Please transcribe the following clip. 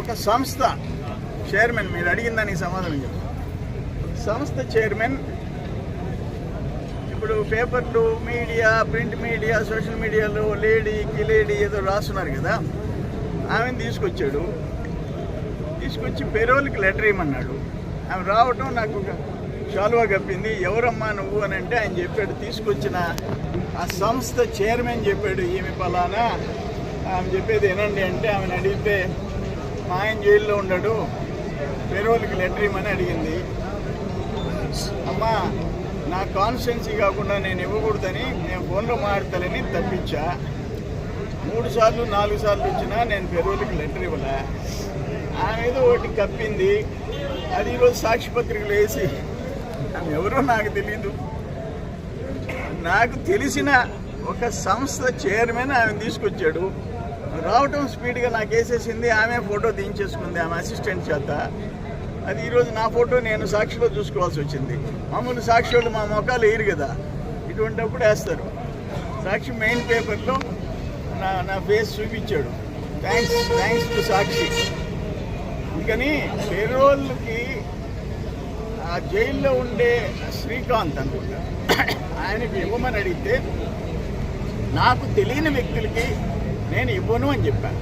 ఒక సంస్థ చైర్మన్, మీరు అడిగిన దానికి సమాధానం చెప్పు. సంస్థ చైర్మన్ ఇప్పుడు పేపర్లు, మీడియా, ప్రింట్ మీడియా, సోషల్ మీడియాలో లేడీ ఏదో రాస్తున్నారు కదా, ఆమెను తీసుకొచ్చి పేరోల్కి లెటర్ ఇవ్వమన్నాడు. ఆమె రావటం నాకు చాలువా కప్పింది. ఎవరమ్మా నువ్వు అని అంటే ఆయన చెప్పాడు, తీసుకొచ్చిన ఆ సంస్థ చైర్మన్ చెప్పాడు, ఈమె పలానా. ఆమె చెప్పేది వినండి అంటే ఆమెను అడిగితే మా ఆయన జైల్లో ఉన్నాడు, పేరోల్కి లెటర్ ఇవ్వమని అడిగింది. అమ్మా నా కాన్స్టిట్యున్సీ కాకుండా నేను ఇవ్వకూడదని నేను ఫోన్లో మాట్లాడతానని తప్పించా. 3 సార్లు 4 సార్లు వచ్చినా నేను పేరోల్కి లెటర్ ఇవ్వలే. ఆమె ఏదో ఒకటి కప్పింది. అది ఈరోజు సాక్షి పత్రికలు వేసి ఆమె ఎవరో నాకు తెలీదు. నాకు తెలిసిన ఒక సంస్థ చైర్మన్ ఆమెను తీసుకొచ్చాడు. రావటం స్పీడ్గా నాకు వేసేసింది. ఆమె ఫోటో తీయించేసుకుంది ఆమె అసిస్టెంట్ చేత. అది ఈరోజు నా ఫోటో నేను సాక్షిలో చూసుకోవాల్సి వచ్చింది. మామూలు సాక్షి వాళ్ళు మా మొఖాలు వేయరు కదా, ఇటువంటిప్పుడు వేస్తారు. సాక్షి మెయిన్ పేపర్లో నా ఫేస్ చూపించాడు. థ్యాంక్స్ టు సాక్షి. అందుకని పేరోల్కి ఆ జైల్లో ఉండే శ్రీకాంత్ అనుకుంటా, ఆయనకి ఇవ్వమని అడిగితే నాకు తెలియని వ్యక్తులకి నేను ఇవ్వను అని చెప్పాను.